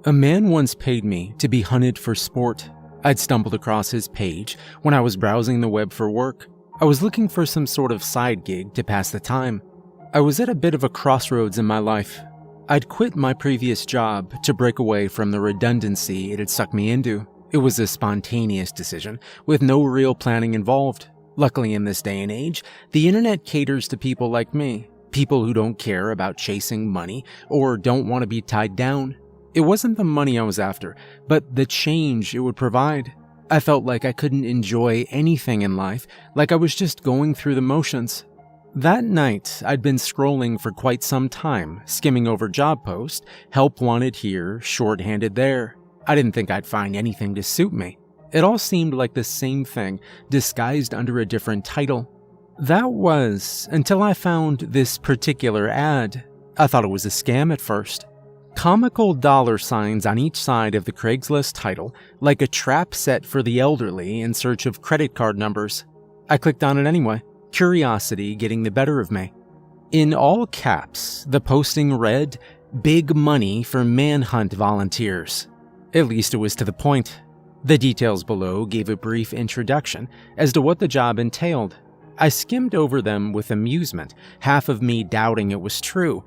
A man once paid me to be hunted for sport. I'd stumbled across his page when I was browsing the web for work. I was looking for some sort of side gig to pass the time. I was at a bit of a crossroads in my life. I'd quit my previous job to break away from the redundancy it had sucked me into. It was a spontaneous decision, with no real planning involved. Luckily, in this day and age, the internet caters to people like me, people who don't care about chasing money or don't want to be tied down. It wasn't the money I was after, but the change it would provide. I felt like I couldn't enjoy anything in life, like I was just going through the motions. That night, I'd been scrolling for quite some time, skimming over job posts, help wanted here, shorthanded there. I didn't think I'd find anything to suit me. It all seemed like the same thing, disguised under a different title. That was until I found this particular ad. I thought it was a scam at first. Comical dollar signs on each side of the Craigslist title, like a trap set for the elderly in search of credit card numbers. I clicked on it anyway, curiosity getting the better of me. In all caps, the posting read, "Big money for manhunt volunteers." At least it was to the point. The details below gave a brief introduction as to what the job entailed. I skimmed over them with amusement, half of me doubting it was true,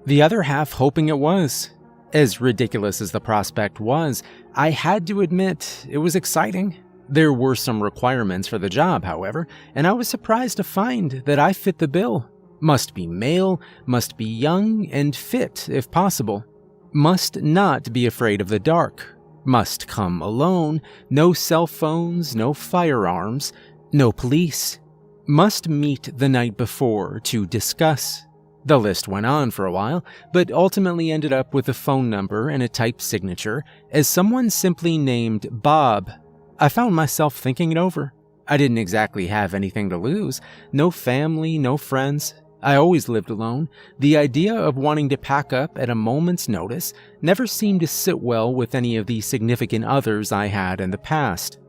the other half hoping it was. As ridiculous as the prospect was, I had to admit it was exciting. There were some requirements for the job, however, and I was surprised to find that I fit the bill. Must be male, must be young and fit if possible. Must not be afraid of the dark. Must come alone, no cell phones, no firearms, no police. Must meet the night before to discuss. The list went on for a while, but ultimately ended up with a phone number and a typed signature as someone simply named Bob. I found myself thinking it over. I didn't exactly have anything to lose. No family, no friends. I always lived alone. The idea of wanting to pack up at a moment's notice never seemed to sit well with any of the significant others I had in the past.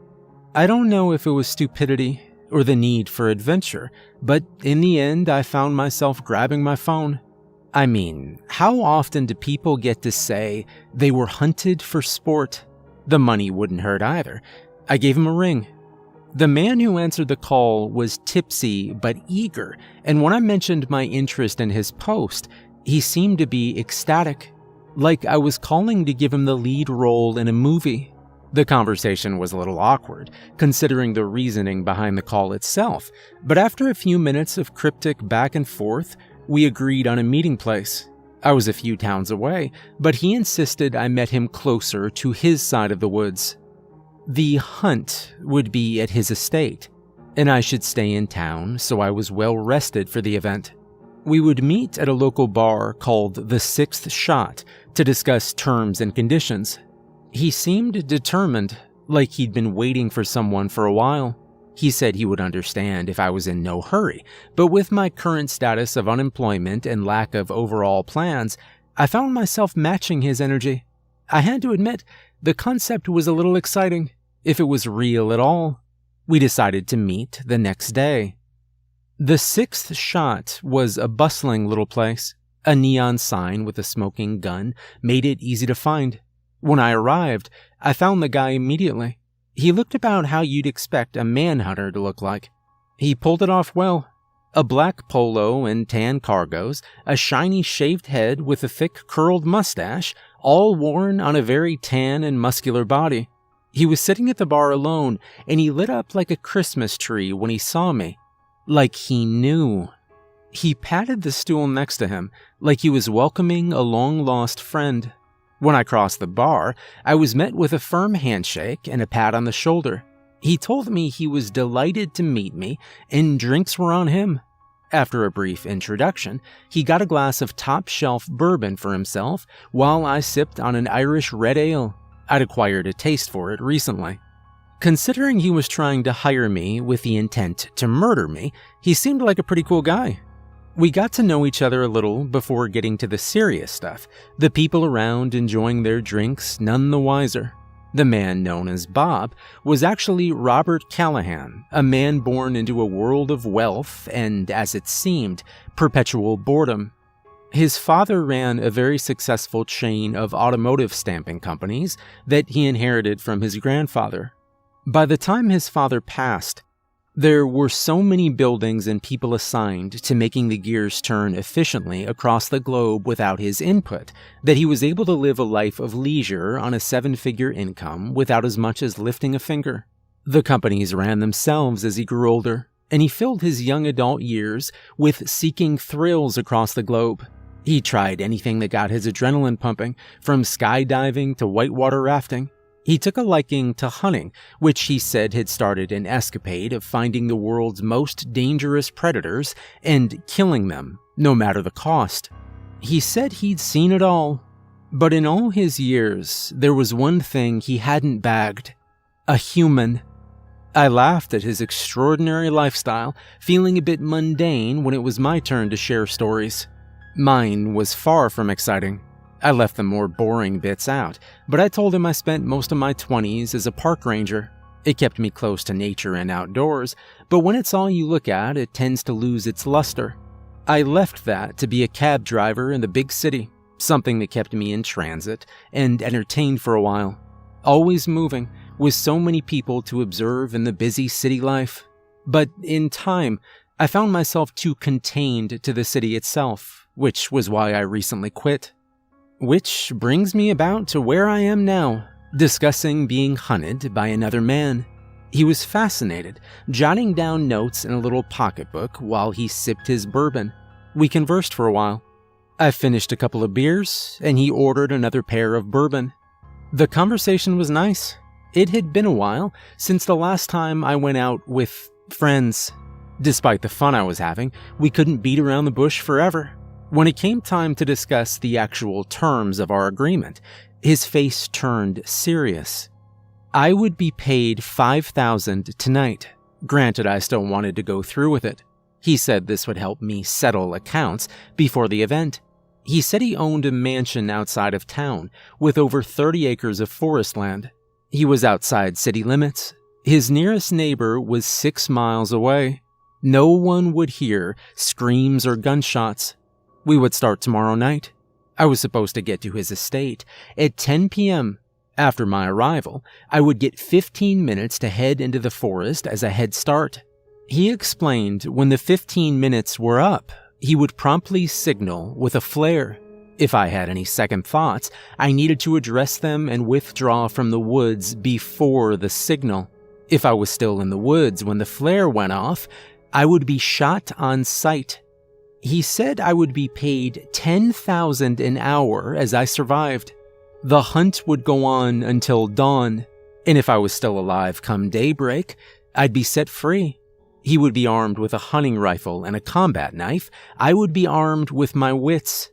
I don't know if it was stupidity or the need for adventure, but in the end I found myself grabbing my phone. I mean, how often do people get to say they were hunted for sport? The money wouldn't hurt either. I gave him a ring. The man who answered the call was tipsy but eager, and when I mentioned my interest in his post, he seemed to be ecstatic, like I was calling to give him the lead role in a movie. The conversation was a little awkward, considering the reasoning behind the call itself, but after a few minutes of cryptic back and forth, we agreed on a meeting place. I was a few towns away, but he insisted I met him closer to his side of the woods. The hunt would be at his estate, and I should stay in town, so I was well rested for the event. We would meet at a local bar called The Sixth Shot to discuss terms and conditions. He seemed determined, like he'd been waiting for someone for a while. He said he would understand if I was in no hurry, but with my current status of unemployment and lack of overall plans, I found myself matching his energy. I had to admit, the concept was a little exciting, if it was real at all. We decided to meet the next day. The Sixth Shot was a bustling little place. A neon sign with a smoking gun made it easy to find. When I arrived, I found the guy immediately. He looked about how you'd expect a manhunter to look like. He pulled it off well. A black polo and tan cargos, a shiny shaved head with a thick curled mustache, all worn on a very tan and muscular body. He was sitting at the bar alone, and he lit up like a Christmas tree when he saw me. Like he knew. He patted the stool next to him, like he was welcoming a long-lost friend. When I crossed the bar, I was met with a firm handshake and a pat on the shoulder. He told me he was delighted to meet me, and drinks were on him. After a brief introduction, he got a glass of top-shelf bourbon for himself, while I sipped on an Irish red ale. I'd acquired a taste for it recently. Considering he was trying to hire me with the intent to murder me, he seemed like a pretty cool guy. We got to know each other a little before getting to the serious stuff, the people around enjoying their drinks none the wiser. The man known as Bob was actually Robert Callahan, a man born into a world of wealth and, as it seemed, perpetual boredom. His father ran a very successful chain of automotive stamping companies that he inherited from his grandfather. By the time his father passed, there were so many buildings and people assigned to making the gears turn efficiently across the globe without his input that he was able to live a life of leisure on a 7-figure income without as much as lifting a finger. The companies ran themselves as he grew older, and he filled his young adult years with seeking thrills across the globe. He tried anything that got his adrenaline pumping, from skydiving to whitewater rafting. He took a liking to hunting, which he said had started an escapade of finding the world's most dangerous predators and killing them, no matter the cost. He said he'd seen it all, but in all his years, there was one thing he hadn't bagged: a human. I laughed at his extraordinary lifestyle, feeling a bit mundane when it was my turn to share stories. Mine was far from exciting. I left the more boring bits out, but I told him I spent most of my 20s as a park ranger. It kept me close to nature and outdoors, but when it's all you look at, it tends to lose its luster. I left that to be a cab driver in the big city, something that kept me in transit and entertained for a while. Always moving, with so many people to observe in the busy city life. But in time, I found myself too contained to the city itself, which was why I recently quit. Which brings me about to where I am now, discussing being hunted by another man. He was fascinated, jotting down notes in a little pocketbook while he sipped his bourbon. We conversed for a while. I finished a couple of beers, and he ordered another pair of bourbon. The conversation was nice. It had been a while since the last time I went out with friends. Despite the fun I was having, we couldn't beat around the bush forever. When it came time to discuss the actual terms of our agreement, his face turned serious. I would be paid $5,000 tonight. Granted, I still wanted to go through with it. He said this would help me settle accounts before the event. He said he owned a mansion outside of town with over 30 acres of forest land. He was outside city limits. His nearest neighbor was 6 miles away. No one would hear screams or gunshots. We would start tomorrow night. I was supposed to get to his estate at 10 p.m. After my arrival, I would get 15 minutes to head into the forest as a head start. He explained when the 15 minutes were up, he would promptly signal with a flare. If I had any second thoughts, I needed to address them and withdraw from the woods before the signal. If I was still in the woods when the flare went off, I would be shot on sight. He said I would be paid $10,000 an hour as I survived. The hunt would go on until dawn, and if I was still alive come daybreak, I'd be set free. He would be armed with a hunting rifle and a combat knife. I would be armed with my wits.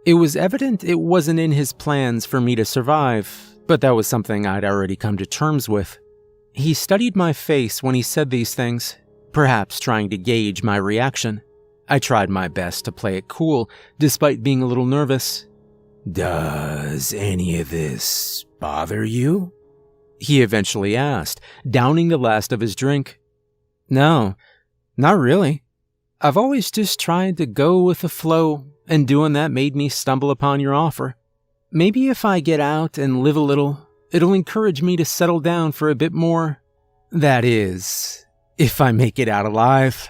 It was evident it wasn't in his plans for me to survive, but that was something I'd already come to terms with. He studied my face when he said these things, perhaps trying to gauge my reaction. I tried my best to play it cool, despite being a little nervous. "Does any of this bother you?" he eventually asked, downing the last of his drink. "No, not really. I've always just tried to go with the flow, and doing that made me stumble upon your offer. Maybe if I get out and live a little, it'll encourage me to settle down for a bit more. That is, if I make it out alive."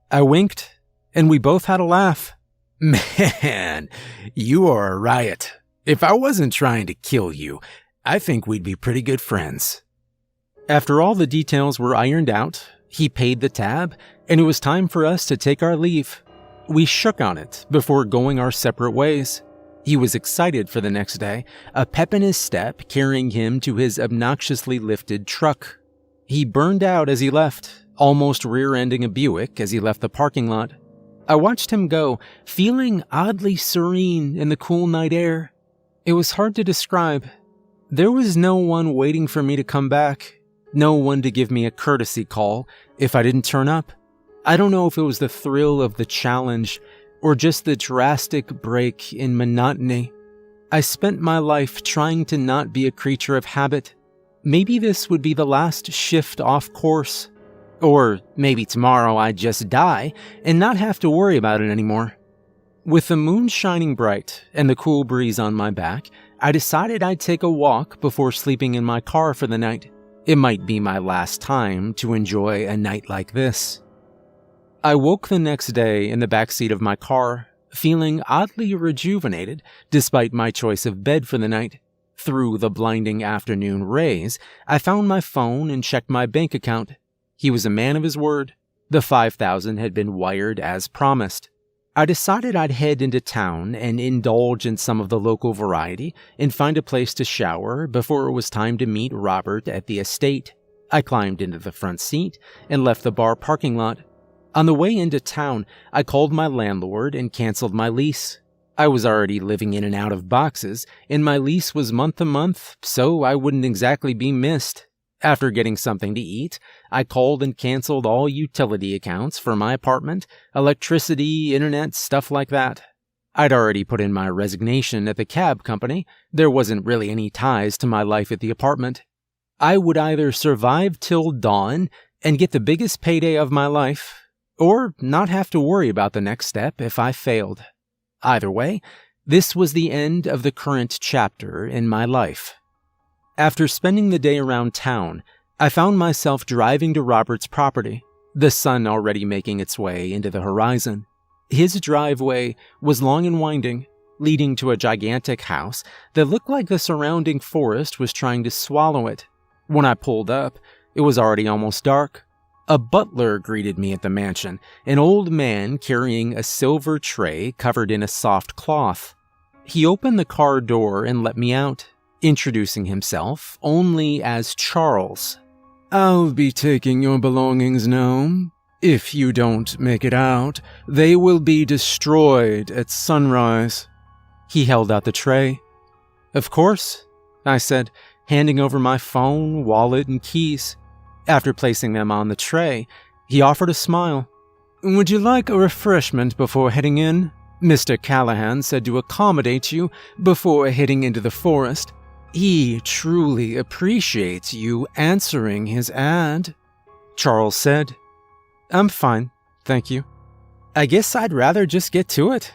I winked, and we both had a laugh. "Man, you are a riot. If I wasn't trying to kill you, I think we'd be pretty good friends." After all the details were ironed out, he paid the tab, and it was time for us to take our leave. We shook on it before going our separate ways. He was excited for the next day, a pep in his step carrying him to his obnoxiously lifted truck. He burned out as he left, almost rear-ending a Buick as he left the parking lot. I watched him go, feeling oddly serene in the cool night air. It was hard to describe. There was no one waiting for me to come back, no one to give me a courtesy call if I didn't turn up. I don't know if it was the thrill of the challenge or just the drastic break in monotony. I spent my life trying to not be a creature of habit. Maybe this would be the last shift off course. Or maybe tomorrow I'd just die and not have to worry about it anymore. With the moon shining bright and the cool breeze on my back, I decided I'd take a walk before sleeping in my car for the night. It might be my last time to enjoy a night like this. I woke the next day in the backseat of my car, feeling oddly rejuvenated despite my choice of bed for the night. Through the blinding afternoon rays, I found my phone and checked my bank account. He was a man of his word. The $5,000 had been wired as promised. I decided I'd head into town and indulge in some of the local variety and find a place to shower before it was time to meet Robert at the estate. I climbed into the front seat and left the bar parking lot. On the way into town, I called my landlord and canceled my lease. I was already living in and out of boxes, and my lease was month to month, so I wouldn't exactly be missed. After getting something to eat, I called and canceled all utility accounts for my apartment, electricity, internet, stuff like that. I'd already put in my resignation at the cab company. There wasn't really any ties to my life at the apartment. I would either survive till dawn and get the biggest payday of my life, or not have to worry about the next step if I failed. Either way, this was the end of the current chapter in my life. After spending the day around town, I found myself driving to Robert's property, the sun already making its way into the horizon. His driveway was long and winding, leading to a gigantic house that looked like the surrounding forest was trying to swallow it. When I pulled up, it was already almost dark. A butler greeted me at the mansion, an old man carrying a silver tray covered in a soft cloth. He opened the car door and let me out, introducing himself only as Charles. "I'll be taking your belongings now. If you don't make it out, they will be destroyed at sunrise." He held out the tray. "Of course," I said, handing over my phone, wallet, and keys. After placing them on the tray, he offered a smile. "Would you like a refreshment before heading in? Mr. Callahan said to accommodate you before heading into the forest. He truly appreciates you answering his ad." Charles said, "I'm fine, thank you." "I guess I'd rather just get to it,"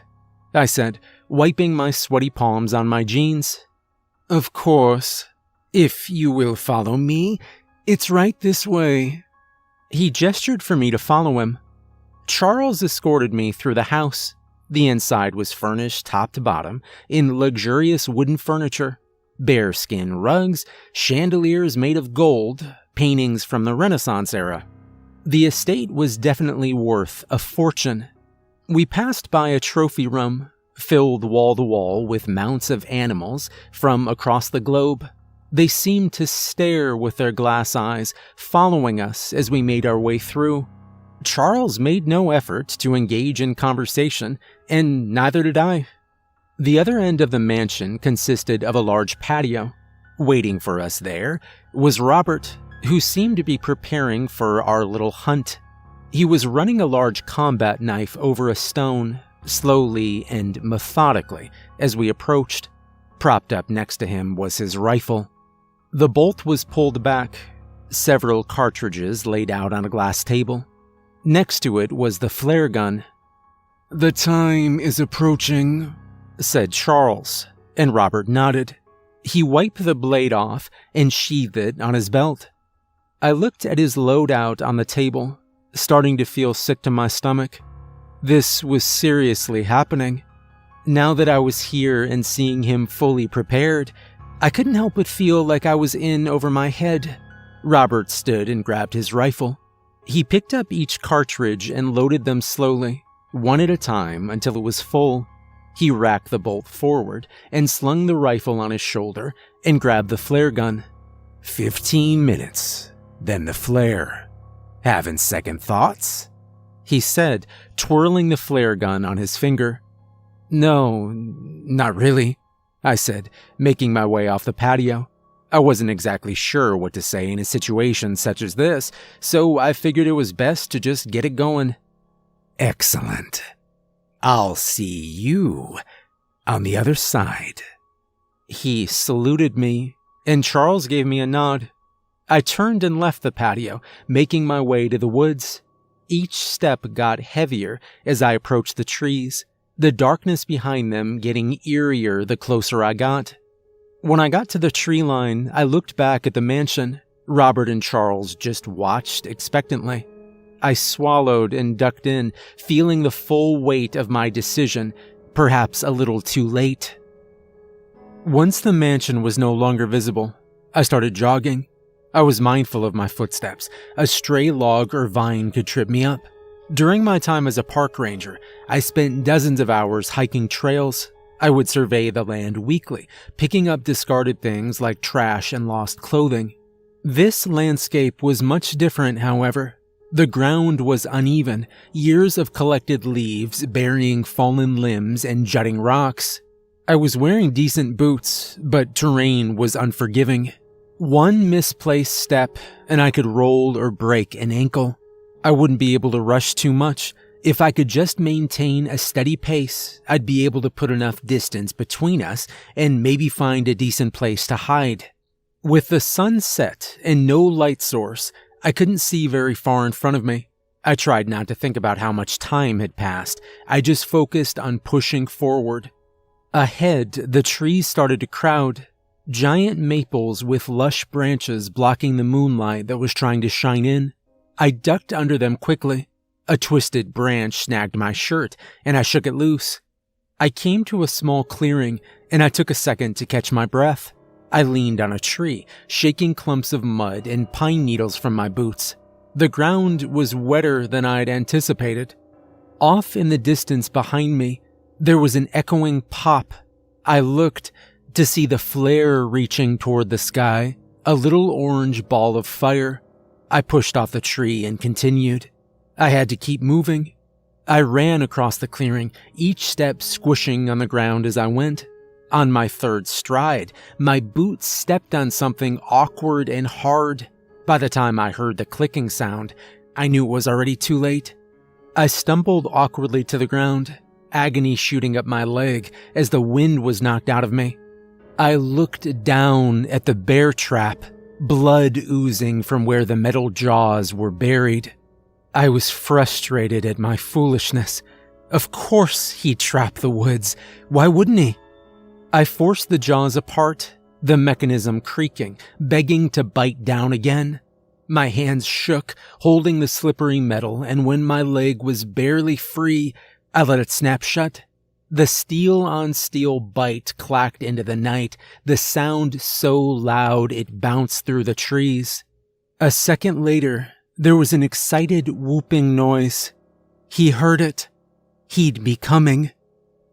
I said, wiping my sweaty palms on my jeans. "Of course. If you will follow me, it's right this way." He gestured for me to follow him. Charles escorted me through the house. The inside was furnished top to bottom in luxurious wooden furniture. Bearskin rugs, chandeliers made of gold, paintings from the Renaissance era. The estate was definitely worth a fortune. We passed by a trophy room, filled wall to wall with mounts of animals from across the globe. They seemed to stare with their glass eyes, following us as we made our way through. Charles made no effort to engage in conversation, and neither did I. The other end of the mansion consisted of a large patio. Waiting for us there was Robert, who seemed to be preparing for our little hunt. He was running a large combat knife over a stone, slowly and methodically, as we approached. Propped up next to him was his rifle. The bolt was pulled back, several cartridges laid out on a glass table. Next to it was the flare gun. "The time is approaching," said Charles, and Robert nodded. He wiped the blade off and sheathed it on his belt. I looked at his loadout on the table, starting to feel sick to my stomach. This was seriously happening. Now that I was here and seeing him fully prepared, I couldn't help but feel like I was in over my head. Robert stood and grabbed his rifle. He picked up each cartridge and loaded them slowly, one at a time until it was full. He racked the bolt forward and slung the rifle on his shoulder and grabbed the flare gun. 15 minutes, then the flare. Having second thoughts?" he said, twirling the flare gun on his finger. "No, not really," I said, making my way off the patio. I wasn't exactly sure what to say in a situation such as this, so I figured it was best to just get it going. "Excellent. I'll see you on the other side." He saluted me, and Charles gave me a nod. I turned and left the patio, making my way to the woods. Each step got heavier as I approached the trees. the darkness behind them getting eerier the closer I got. When I got to the tree line, I looked back at the mansion. Robert and Charles just watched expectantly. I swallowed and ducked in, feeling the full weight of my decision, perhaps a little too late. Once the mansion was no longer visible, I started jogging. I was mindful of my footsteps. A stray log or vine could trip me up. During my time as a park ranger, I spent dozens of hours hiking trails. I would survey the land weekly, picking up discarded things like trash and lost clothing. This landscape was much different, however. The ground was uneven, years of collected leaves burying fallen limbs and jutting rocks. I was wearing decent boots, but terrain was unforgiving. One misplaced step, and I could roll or break an ankle. I wouldn't be able to rush too much. If I could just maintain a steady pace, I'd be able to put enough distance between us and maybe find a decent place to hide. With the sun set and no light source, I couldn't see very far in front of me. I tried not to think about how much time had passed. I just focused on pushing forward. Ahead, the trees started to crowd. Giant maples with lush branches blocking the moonlight that was trying to shine in. I ducked under them quickly. A twisted branch snagged my shirt, and I shook it loose. I came to a small clearing, and I took a second to catch my breath. I leaned on a tree, shaking clumps of mud and pine needles from my boots. The ground was wetter than I'd anticipated. Off in the distance behind me, there was an echoing pop. I looked to see the flare reaching toward the sky, a little orange ball of fire. I pushed off the tree and continued. I had to keep moving. I ran across the clearing, each step squishing on the ground as I went. On my third stride, my boots stepped on something awkward and hard. By the time I heard the clicking sound, I knew it was already too late. I stumbled awkwardly to the ground, agony shooting up my leg as the wind was knocked out of me. I looked down at the bear trap, blood oozing from where the metal jaws were buried. I was frustrated at my foolishness. Of course he'd trap the woods. Why wouldn't he? I forced the jaws apart, the mechanism creaking, begging to bite down again. My hands shook, holding the slippery metal, and when my leg was barely free, I let it snap shut. The steel-on-steel bite clacked into the night, the sound so loud it bounced through the trees. A second later, there was an excited whooping noise. He heard it. He'd be coming.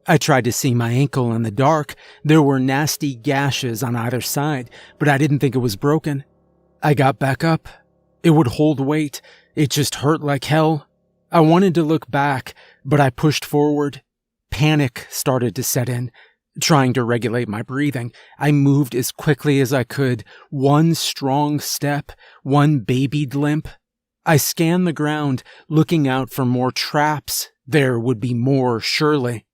I tried to see my ankle in the dark. There were nasty gashes on either side, but I didn't think it was broken. I got back up. It would hold weight. It just hurt like hell. I wanted to look back, but I pushed forward. Panic started to set in. Trying to regulate my breathing, I moved as quickly as I could. One strong step, one babied limp. I scanned the ground, looking out for more traps. There would be more, surely.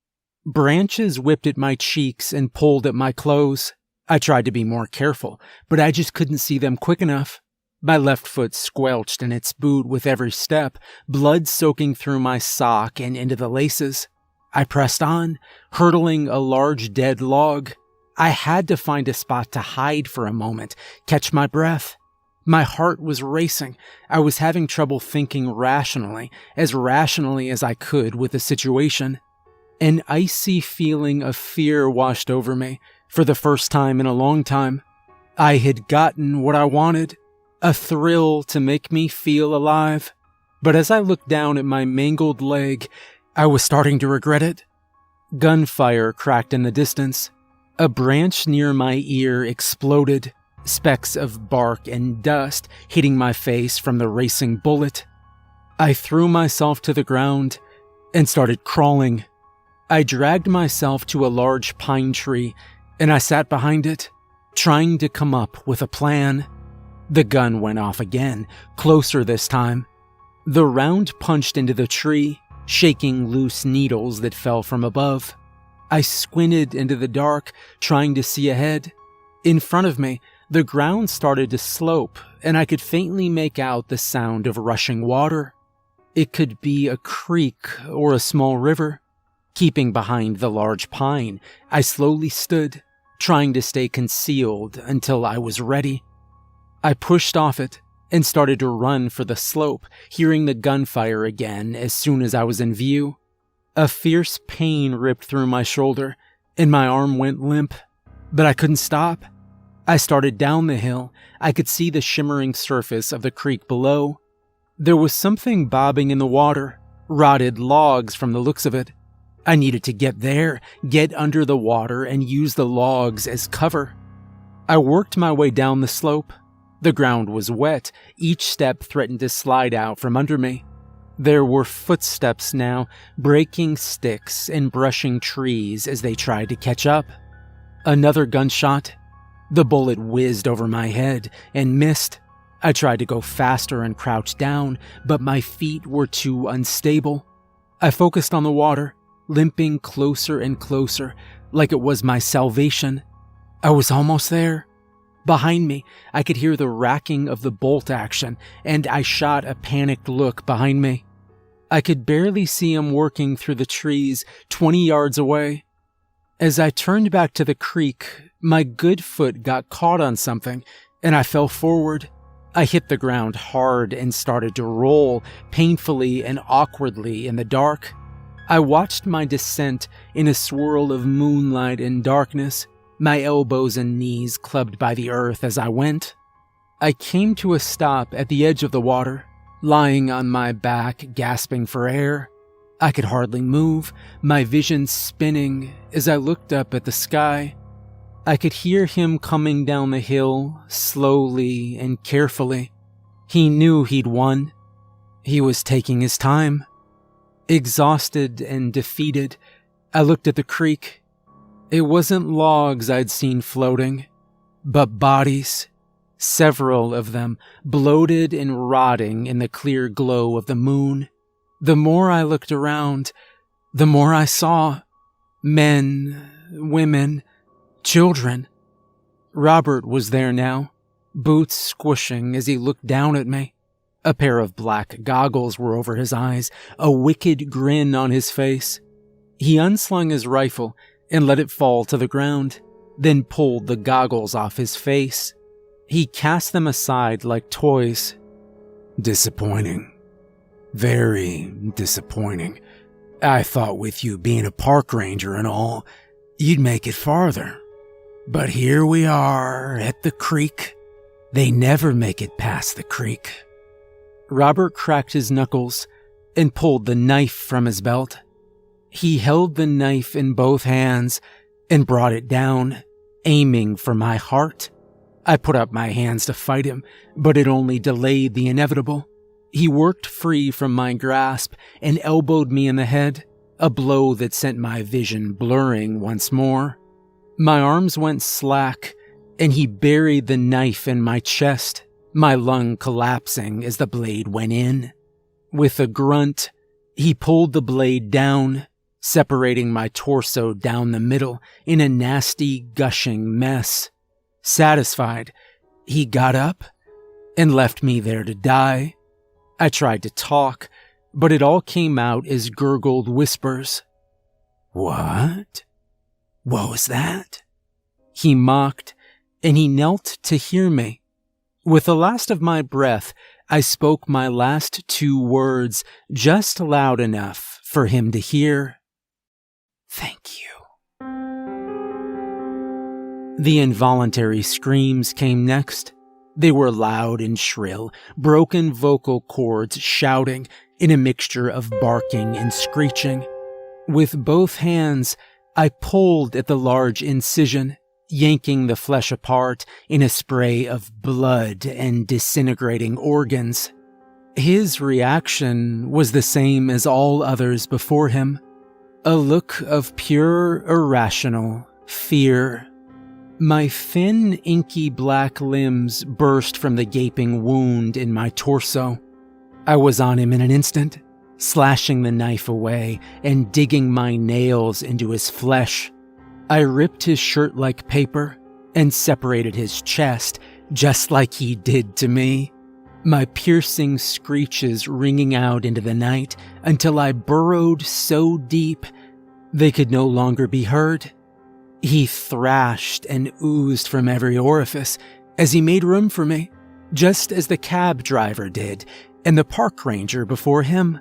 Branches whipped at my cheeks and pulled at my clothes. I tried to be more careful, but I just couldn't see them quick enough. My left foot squelched in its boot with every step, blood soaking through my sock and into the laces. I pressed on, hurdling a large dead log. I had to find a spot to hide for a moment, catch my breath. My heart was racing. I was having trouble thinking rationally as I could with the situation. An icy feeling of fear washed over me for the first time in a long time. I had gotten what I wanted, a thrill to make me feel alive. But as I looked down at my mangled leg, I was starting to regret it. Gunfire cracked in the distance. A branch near my ear exploded, specks of bark and dust hitting my face from the racing bullet. I threw myself to the ground and started crawling. I dragged myself to a large pine tree, and I sat behind it, trying to come up with a plan. The gun went off again, closer this time. The round punched into the tree, shaking loose needles that fell from above. I squinted into the dark, trying to see ahead. In front of me, the ground started to slope, and I could faintly make out the sound of rushing water. It could be a creek or a small river. Keeping behind the large pine, I slowly stood, trying to stay concealed until I was ready. I pushed off it and started to run for the slope, hearing the gunfire again as soon as I was in view. A fierce pain ripped through my shoulder, and my arm went limp, but I couldn't stop. I started down the hill. I could see the shimmering surface of the creek below. There was something bobbing in the water, rotted logs from the looks of it. I needed to get there, get under the water, and use the logs as cover. I worked my way down the slope. The ground was wet. Each step threatened to slide out from under me. There were footsteps now, breaking sticks and brushing trees as they tried to catch up. Another gunshot. The bullet whizzed over my head and missed. I tried to go faster and crouch down, but my feet were too unstable. I focused on the water, limping closer and closer, like it was my salvation. I was almost there. Behind me, I could hear the racking of the bolt action, and I shot a panicked look behind me. I could barely see him working through the trees 20 yards away. As I turned back to the creek, my good foot got caught on something, and I fell forward. I hit the ground hard and started to roll, painfully and awkwardly in the dark. I watched my descent in a swirl of moonlight and darkness, my elbows and knees clubbed by the earth as I went. I came to a stop at the edge of the water, lying on my back, gasping for air. I could hardly move, my vision spinning as I looked up at the sky. I could hear him coming down the hill, slowly and carefully. He knew he'd won. He was taking his time. Exhausted and defeated, I looked at the creek. It wasn't logs I'd seen floating, but bodies, several of them bloated and rotting in the clear glow of the moon. The more I looked around, the more I saw. Men, women, children. Robert was there now, boots squishing as he looked down at me. A pair of black goggles were over his eyes, a wicked grin on his face. He unslung his rifle and let it fall to the ground, then pulled the goggles off his face. He cast them aside like toys. Disappointing. Very disappointing. I thought with you being a park ranger and all, you'd make it farther. But here we are at the creek. They never make it past the creek. Robert cracked his knuckles and pulled the knife from his belt. He held the knife in both hands and brought it down, aiming for my heart. I put up my hands to fight him, but it only delayed the inevitable. He worked free from my grasp and elbowed me in the head, a blow that sent my vision blurring once more. My arms went slack, and he buried the knife in my chest, my lung collapsing as the blade went in. With a grunt, he pulled the blade down, separating my torso down the middle in a nasty, gushing mess. Satisfied, he got up and left me there to die. I tried to talk, but it all came out as gurgled whispers. What? What was that? He mocked, and he knelt to hear me. With the last of my breath, I spoke my last two words just loud enough for him to hear. Thank you. The involuntary screams came next. They were loud and shrill, broken vocal cords shouting in a mixture of barking and screeching. With both hands, I pulled at the large incision, yanking the flesh apart in a spray of blood and disintegrating organs. His reaction was the same as all others before him. A look of pure, irrational fear. My thin, inky black limbs burst from the gaping wound in my torso. I was on him in an instant, slashing the knife away and digging my nails into his flesh. I ripped his shirt like paper and separated his chest just like he did to me, my piercing screeches ringing out into the night until I burrowed so deep They could no longer be heard. He thrashed and oozed from every orifice as he made room for me, just as the cab driver did and the park ranger before him.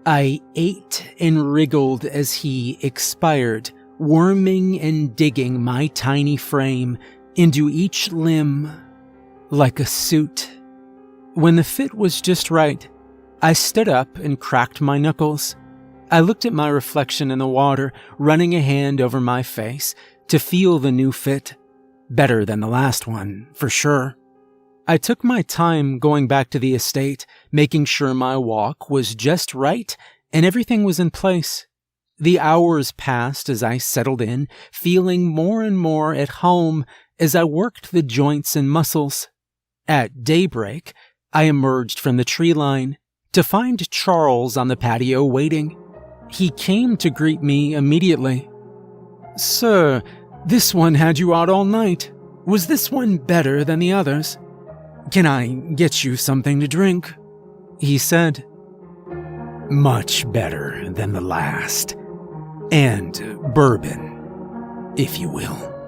I ate and wriggled as he expired, worming and digging my tiny frame into each limb like a suit. When the fit was just right, I stood up and cracked my knuckles. I looked at my reflection in the water, running a hand over my face to feel the new fit. Better than the last one, for sure. I took my time going back to the estate, making sure my walk was just right and everything was in place. The hours passed as I settled in, feeling more and more at home as I worked the joints and muscles. At daybreak, I emerged from the tree line to find Charles on the patio waiting. He came to greet me immediately. "Sir, this one had you out all night. Was this one better than the others? Can I get you something to drink?" he said. "Much better than the last. And bourbon, if you will."